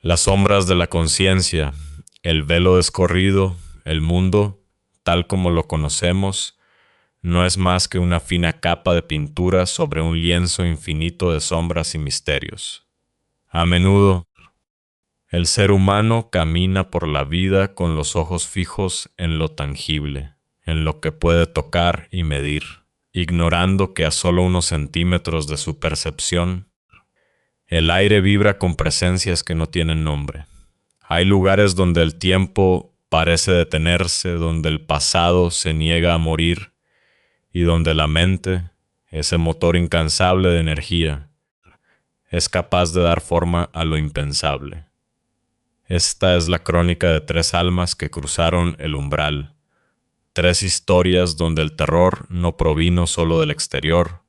Las sombras de la conciencia, el velo descorrido, el mundo, tal como lo conocemos, no es más que una fina capa de pintura sobre un lienzo infinito de sombras y misterios. A menudo, el ser humano camina por la vida con los ojos fijos en lo tangible, en lo que puede tocar y medir, ignorando que a solo unos centímetros de su percepción, el aire vibra con presencias que no tienen nombre. Hay lugares donde el tiempo parece detenerse, donde el pasado se niega a morir y donde la mente, ese motor incansable de energía, es capaz de dar forma a lo impensable. Esta es la crónica de tres almas que cruzaron el umbral, tres historias donde el terror no provino solo del exterior,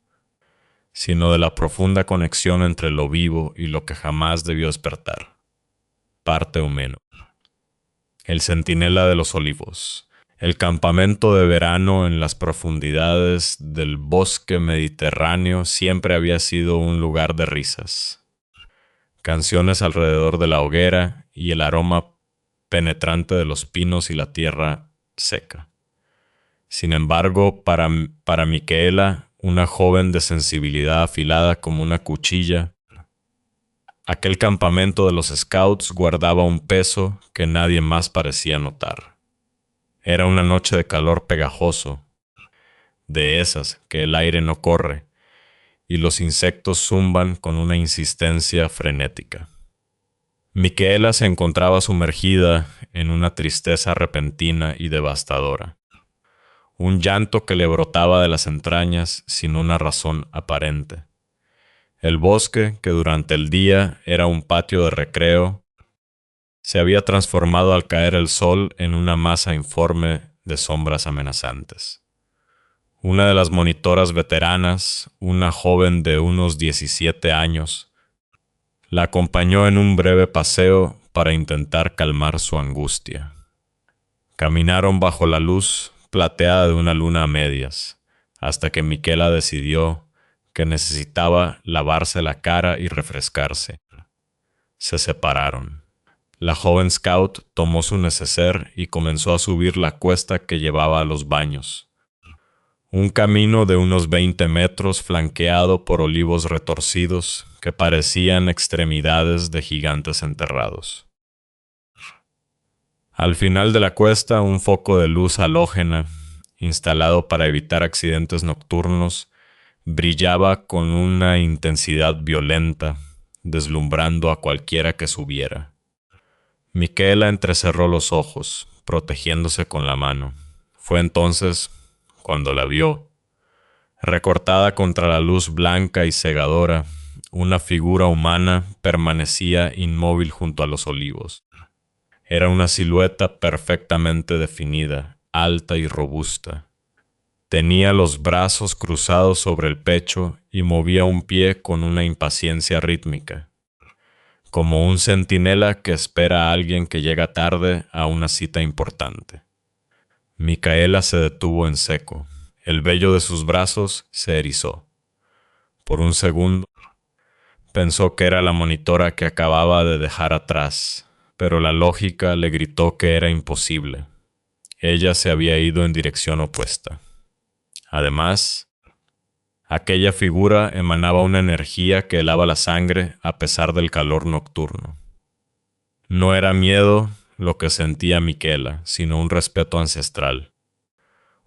sino de la profunda conexión entre lo vivo y lo que jamás debió despertar. Parte humano. El centinela de los olivos. El campamento de verano en las profundidades del bosque mediterráneo siempre había sido un lugar de risas. Canciones alrededor de la hoguera y el aroma penetrante de los pinos y la tierra seca. Sin embargo, para Micaela, una joven de sensibilidad afilada como una cuchilla, aquel campamento de los scouts guardaba un peso que nadie más parecía notar. Era una noche de calor pegajoso, de esas que el aire no corre, y los insectos zumban con una insistencia frenética. Micaela se encontraba sumergida en una tristeza repentina y devastadora. Un llanto que le brotaba de las entrañas sin una razón aparente. El bosque, que durante el día era un patio de recreo, se había transformado al caer el sol en una masa informe de sombras amenazantes. Una de las monitoras veteranas, una joven de unos 17 años, la acompañó en un breve paseo para intentar calmar su angustia. Caminaron bajo la luz plateada de una luna a medias, hasta que Micaela decidió que necesitaba lavarse la cara y refrescarse. Se separaron. La joven scout tomó su neceser y comenzó a subir la cuesta que llevaba a los baños. Un camino de unos 20 metros flanqueado por olivos retorcidos que parecían extremidades de gigantes enterrados. Al final de la cuesta, un foco de luz halógena, instalado para evitar accidentes nocturnos, brillaba con una intensidad violenta, deslumbrando a cualquiera que subiera. Micaela entrecerró los ojos, protegiéndose con la mano. Fue entonces cuando la vio, recortada contra la luz blanca y cegadora, una figura humana permanecía inmóvil junto a los olivos. Era una silueta perfectamente definida, alta y robusta. Tenía los brazos cruzados sobre el pecho y movía un pie con una impaciencia rítmica, como un centinela que espera a alguien que llega tarde a una cita importante. Micaela se detuvo en seco. El vello de sus brazos se erizó. Por un segundo, pensó que era la monitora que acababa de dejar atrás, pero la lógica le gritó que era imposible. Ella se había ido en dirección opuesta. Además, aquella figura emanaba una energía que helaba la sangre a pesar del calor nocturno. No era miedo lo que sentía Micaela, sino un respeto ancestral.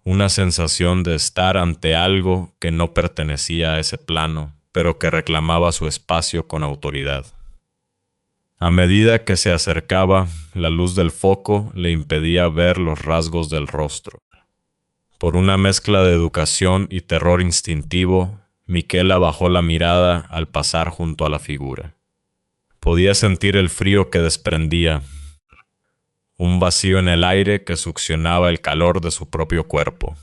Una sensación de estar ante algo que no pertenecía a ese plano, pero que reclamaba su espacio con autoridad. A medida que se acercaba, la luz del foco le impedía ver los rasgos del rostro. Por una mezcla de educación y terror instintivo, Micaela bajó la mirada al pasar junto a la figura. Podía sentir el frío que desprendía, un vacío en el aire que succionaba el calor de su propio cuerpo.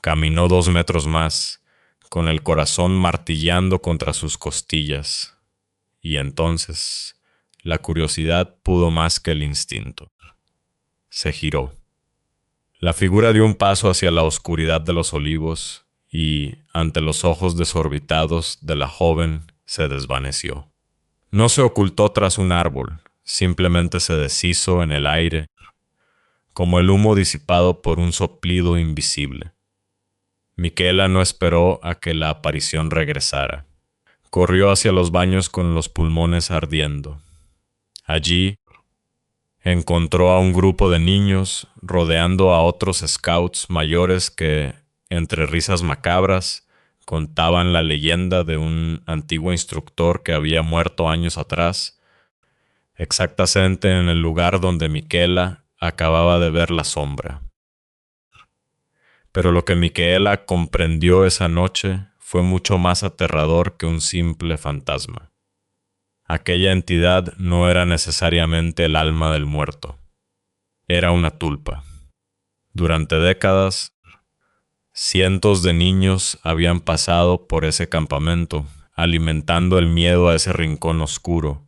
Caminó 2 metros más, con el corazón martillando contra sus costillas, y entonces la curiosidad pudo más que el instinto. Se giró. La figura dio un paso hacia la oscuridad de los olivos y, ante los ojos desorbitados de la joven, se desvaneció. No se ocultó tras un árbol, simplemente se deshizo en el aire, como el humo disipado por un soplido invisible. Micaela no esperó a que la aparición regresara. Corrió hacia los baños con los pulmones ardiendo. Allí encontró a un grupo de niños rodeando a otros scouts mayores que, entre risas macabras, contaban la leyenda de un antiguo instructor que había muerto años atrás, exactamente en el lugar donde Micaela acababa de ver la sombra. Pero lo que Micaela comprendió esa noche fue mucho más aterrador que un simple fantasma. Aquella entidad no era necesariamente el alma del muerto. Era una tulpa. Durante décadas, cientos de niños habían pasado por ese campamento, alimentando el miedo a ese rincón oscuro,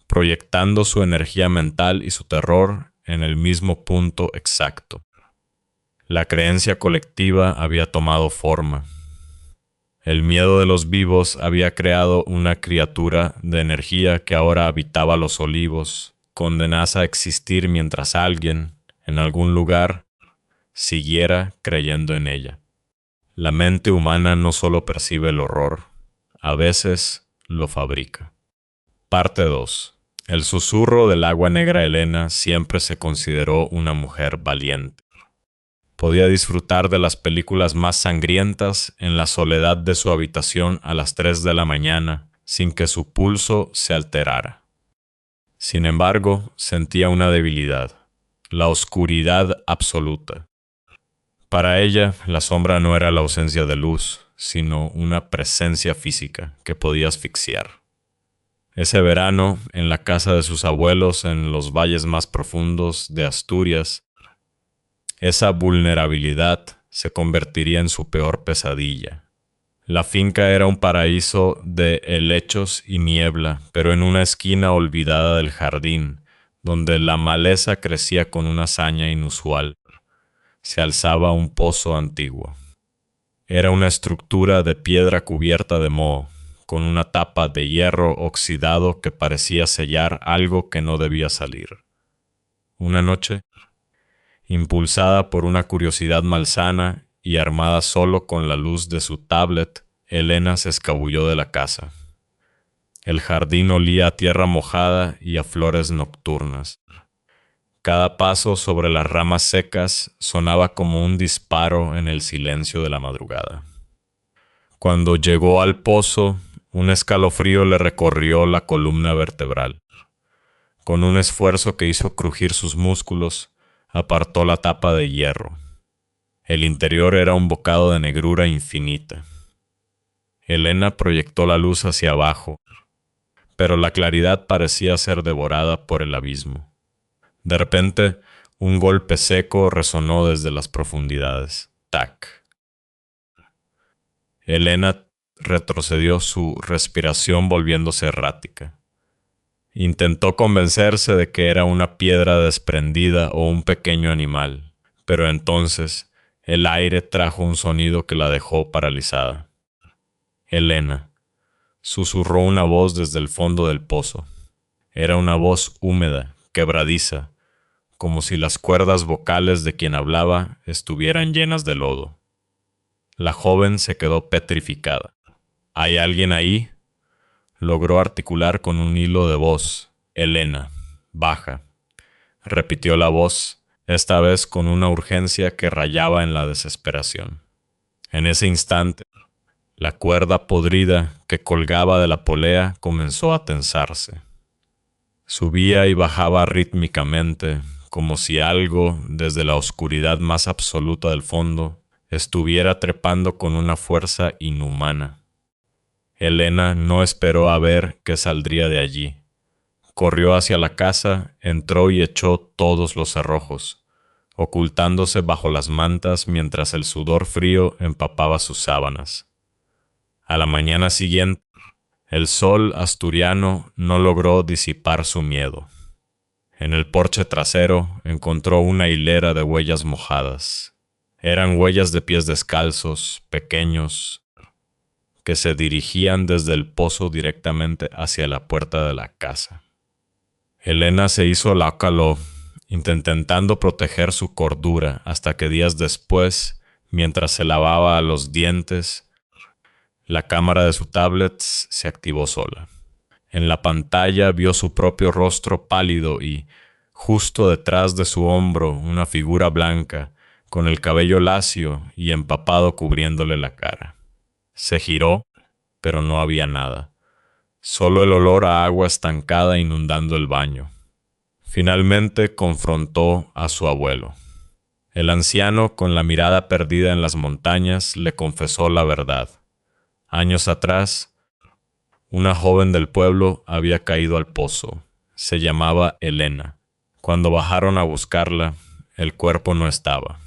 proyectando su energía mental y su terror en el mismo punto exacto. La creencia colectiva había tomado forma. El miedo de los vivos había creado una criatura de energía que ahora habitaba los olivos, condenada a existir mientras alguien, en algún lugar, siguiera creyendo en ella. La mente humana no solo percibe el horror, a veces lo fabrica. Parte 2. El susurro del agua negra Elena siempre se consideró una mujer valiente. Podía disfrutar de las películas más sangrientas en la soledad de su habitación a las 3 de la mañana, sin que su pulso se alterara. Sin embargo, sentía una debilidad, la oscuridad absoluta. Para ella, la sombra no era la ausencia de luz, sino una presencia física que podía asfixiar. Ese verano, en la casa de sus abuelos en los valles más profundos de Asturias, esa vulnerabilidad se convertiría en su peor pesadilla. La finca era un paraíso de helechos y niebla, pero en una esquina olvidada del jardín, donde la maleza crecía con una hazaña inusual, se alzaba un pozo antiguo. Era una estructura de piedra cubierta de moho, con una tapa de hierro oxidado que parecía sellar algo que no debía salir. Una noche, impulsada por una curiosidad malsana y armada solo con la luz de su tablet, Elena se escabulló de la casa. El jardín olía a tierra mojada y a flores nocturnas. Cada paso sobre las ramas secas sonaba como un disparo en el silencio de la madrugada. Cuando llegó al pozo, un escalofrío le recorrió la columna vertebral. Con un esfuerzo que hizo crujir sus músculos, apartó la tapa de hierro. El interior era un bocado de negrura infinita. Elena proyectó la luz hacia abajo, pero la claridad parecía ser devorada por el abismo. De repente, un golpe seco resonó desde las profundidades. ¡Tac! Elena retrocedió, su respiración volviéndose errática. Intentó convencerse de que era una piedra desprendida o un pequeño animal, pero entonces el aire trajo un sonido que la dejó paralizada. Elena, susurró una voz desde el fondo del pozo. Era una voz húmeda, quebradiza, como si las cuerdas vocales de quien hablaba estuvieran llenas de lodo. La joven se quedó petrificada. ¿Hay alguien ahí? Logró articular con un hilo de voz. Elena, baja. Repitió la voz, esta vez con una urgencia que rayaba en la desesperación. En ese instante, la cuerda podrida que colgaba de la polea comenzó a tensarse. Subía y bajaba rítmicamente, como si algo, desde la oscuridad más absoluta del fondo, estuviera trepando con una fuerza inhumana. Elena no esperó a ver qué saldría de allí. Corrió hacia la casa, entró y echó todos los cerrojos, ocultándose bajo las mantas mientras el sudor frío empapaba sus sábanas. A la mañana siguiente, el sol asturiano no logró disipar su miedo. En el porche trasero encontró una hilera de huellas mojadas. Eran huellas de pies descalzos, pequeños, que se dirigían desde el pozo directamente hacia la puerta de la casa. Elena se hizo la caló, intentando proteger su cordura hasta que días después, mientras se lavaba los dientes, la cámara de su tablet se activó sola. En la pantalla vio su propio rostro pálido y, justo detrás de su hombro, una figura blanca, con el cabello lacio y empapado cubriéndole la cara. Se giró, pero no había nada. Solo el olor a agua estancada inundando el baño. Finalmente confrontó a su abuelo. El anciano, con la mirada perdida en las montañas, le confesó la verdad. Años atrás, una joven del pueblo había caído al pozo. Se llamaba Elena. Cuando bajaron a buscarla, el cuerpo no estaba.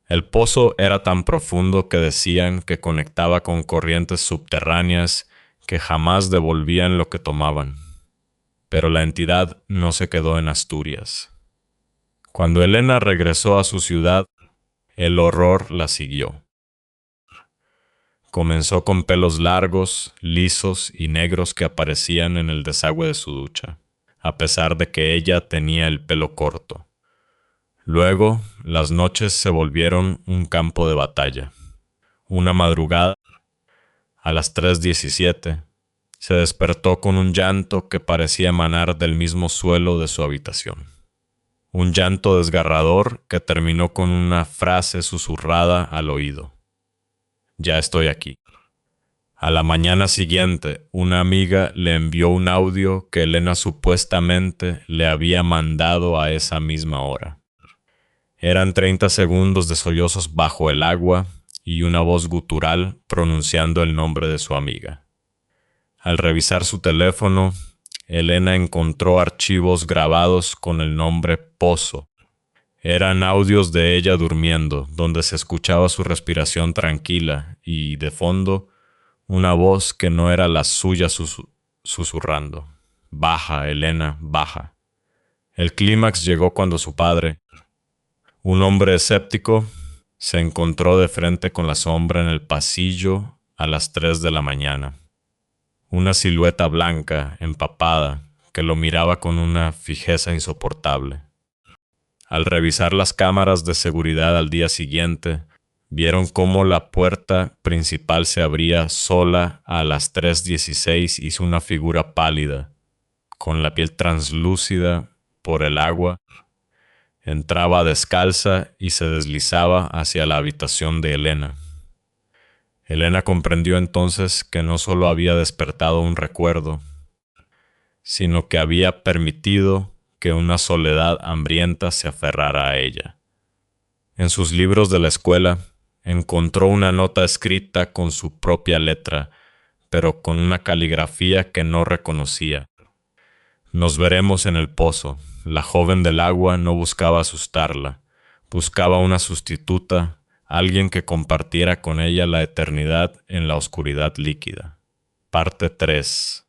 El pozo era tan profundo que decían que conectaba con corrientes subterráneas que jamás devolvían lo que tomaban. Pero la entidad no se quedó en Asturias. Cuando Elena regresó a su ciudad, el horror la siguió. Comenzó con pelos largos, lisos y negros que aparecían en el desagüe de su ducha, a pesar de que ella tenía el pelo corto. Luego, las noches se volvieron un campo de batalla. Una madrugada, a las 3:17, se despertó con un llanto que parecía emanar del mismo suelo de su habitación. Un llanto desgarrador que terminó con una frase susurrada al oído. Ya estoy aquí. A la mañana siguiente, una amiga le envió un audio que Elena supuestamente le había mandado a esa misma hora. Eran 30 segundos de sollozos bajo el agua y una voz gutural pronunciando el nombre de su amiga. Al revisar su teléfono, Elena encontró archivos grabados con el nombre Pozo. Eran audios de ella durmiendo, donde se escuchaba su respiración tranquila y, de fondo, una voz que no era la suya susurrando. «Baja, Elena, baja». El clímax llegó cuando su padre, un hombre escéptico, se encontró de frente con la sombra en el pasillo a las 3 de la mañana. Una silueta blanca, empapada, que lo miraba con una fijeza insoportable. Al revisar las cámaras de seguridad al día siguiente, vieron cómo la puerta principal se abría sola a las 3:16 y hizo una figura pálida, con la piel translúcida por el agua. Entraba descalza y se deslizaba hacia la habitación de Elena. Elena comprendió entonces que no solo había despertado un recuerdo, sino que había permitido que una soledad hambrienta se aferrara a ella. En sus libros de la escuela, encontró una nota escrita con su propia letra, pero con una caligrafía que no reconocía. Nos veremos en el pozo. La joven del agua no buscaba asustarla, buscaba una sustituta, alguien que compartiera con ella la eternidad en la oscuridad líquida. Parte 3.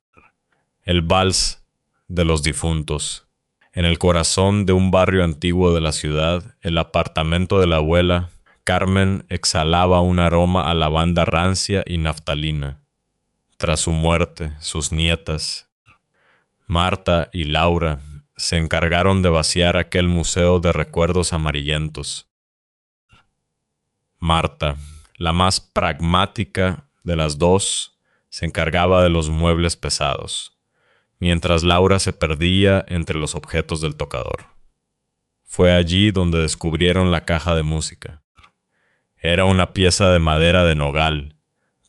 El vals de los difuntos. En el corazón de un barrio antiguo de la ciudad, el apartamento de la abuela, Carmen exhalaba un aroma a lavanda rancia y naftalina. Tras su muerte, sus nietas, Marta y Laura, se encargaron de vaciar aquel museo de recuerdos amarillentos. Marta, la más pragmática de las dos, se encargaba de los muebles pesados, mientras Laura se perdía entre los objetos del tocador. Fue allí donde descubrieron la caja de música. Era una pieza de madera de nogal,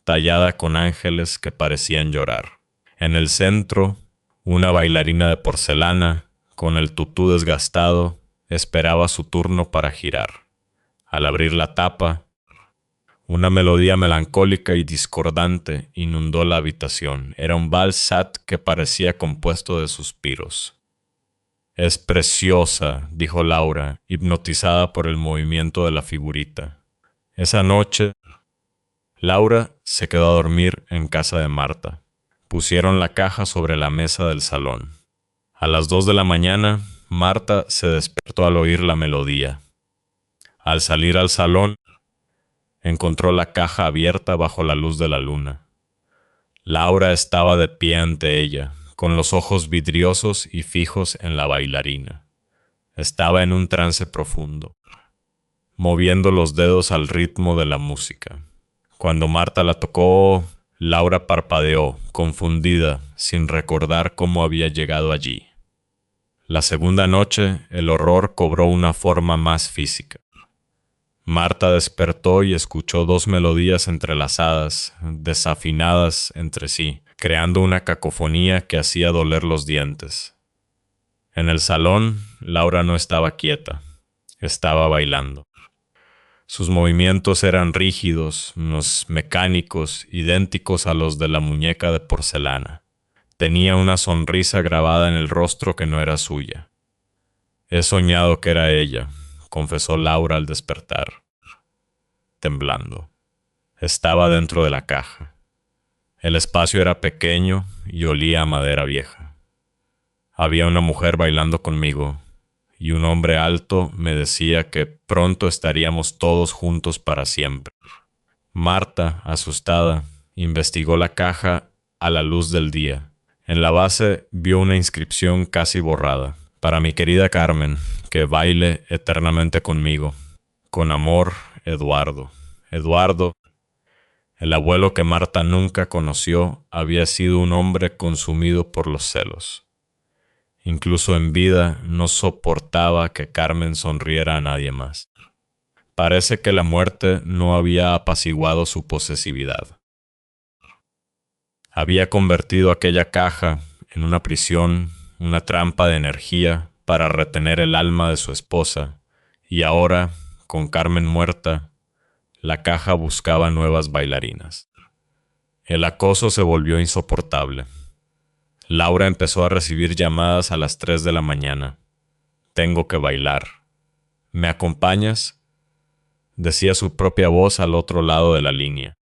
tallada con ángeles que parecían llorar. En el centro, una bailarina de porcelana, con el tutú desgastado, esperaba su turno para girar. Al abrir la tapa, una melodía melancólica y discordante inundó la habitación. Era un vals sat que parecía compuesto de suspiros. «Es preciosa», dijo Laura, hipnotizada por el movimiento de la figurita. Esa noche, Laura se quedó a dormir en casa de Marta. Pusieron la caja sobre la mesa del salón. A las 2 de la mañana, Marta se despertó al oír la melodía. Al salir al salón, Encontró la caja abierta bajo la luz de la luna. Laura estaba de pie ante ella, con los ojos vidriosos y fijos en la bailarina. Estaba en un trance profundo, moviendo los dedos al ritmo de la música. Cuando Marta la tocó, Laura parpadeó, confundida, sin recordar cómo había llegado allí. La segunda noche, el horror cobró una forma más física. Marta despertó y escuchó dos melodías entrelazadas, desafinadas entre sí, creando una cacofonía que hacía doler los dientes. En el salón, Laura no estaba quieta, estaba bailando. Sus movimientos eran rígidos, mecánicos, idénticos a los de la muñeca de porcelana. Tenía una sonrisa grabada en el rostro que no era suya. He soñado que era ella, confesó Laura al despertar, temblando. Estaba dentro de la caja. El espacio era pequeño y olía a madera vieja. Había una mujer bailando conmigo, y un hombre alto me decía que pronto estaríamos todos juntos para siempre. Marta, asustada, investigó la caja a la luz del día. En la base vio una inscripción casi borrada. Para mi querida Carmen, que baile eternamente conmigo. Con amor, Eduardo. Eduardo, el abuelo que Marta nunca conoció, había sido un hombre consumido por los celos. Incluso en vida no soportaba que Carmen sonriera a nadie más. Parece que la muerte no había apaciguado su posesividad. Había convertido aquella caja en una prisión, una trampa de energía para retener el alma de su esposa, y ahora, con Carmen muerta, la caja buscaba nuevas bailarinas. El acoso se volvió insoportable. Laura empezó a recibir llamadas a las 3 de la mañana. Tengo que bailar. ¿Me acompañas? Decía su propia voz al otro lado de la línea.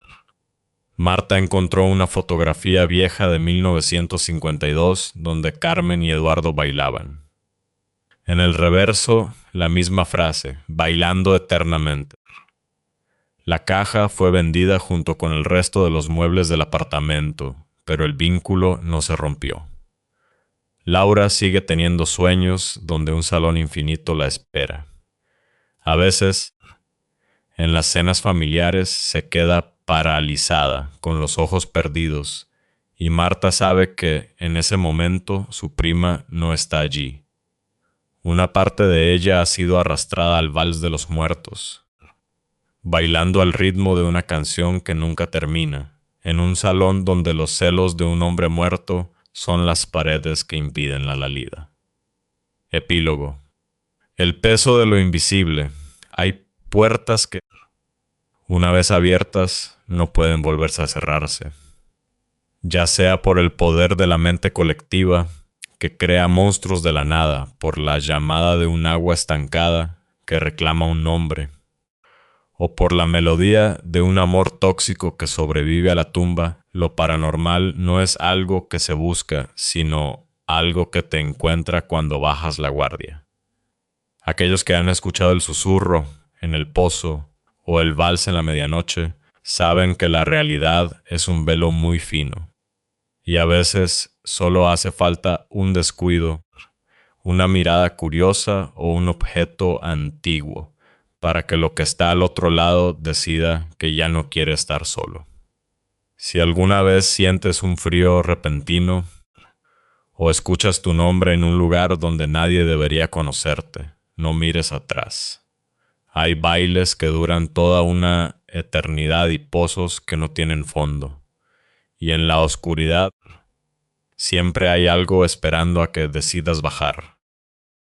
Marta encontró una fotografía vieja de 1952 donde Carmen y Eduardo bailaban. En el reverso, la misma frase, bailando eternamente. La caja fue vendida junto con el resto de los muebles del apartamento, pero el vínculo no se rompió. Laura sigue teniendo sueños donde un salón infinito la espera. A veces, en las cenas familiares se queda paralizada, con los ojos perdidos, y Marta sabe que en ese momento su prima no está allí. Una parte de ella ha sido arrastrada al vals de los muertos, bailando al ritmo de una canción que nunca termina, en un salón donde los celos de un hombre muerto son las paredes que impiden la salida. Epílogo. El peso de lo invisible. Hay puertas que, una vez abiertas, no pueden volverse a cerrarse. Ya sea por el poder de la mente colectiva, que crea monstruos de la nada, por la llamada de un agua estancada que reclama un nombre, o por la melodía de un amor tóxico que sobrevive a la tumba, lo paranormal no es algo que se busca, sino algo que te encuentra cuando bajas la guardia. Aquellos que han escuchado el susurro en el pozo o el vals en la medianoche saben que la realidad es un velo muy fino, y a veces solo hace falta un descuido, una mirada curiosa o un objeto antiguo para que lo que está al otro lado decida que ya no quiere estar solo. Si alguna vez sientes un frío repentino o escuchas tu nombre en un lugar donde nadie debería conocerte, no mires atrás. Hay bailes que duran toda una eternidad y pozos que no tienen fondo. Y en la oscuridad siempre hay algo esperando a que decidas bajar.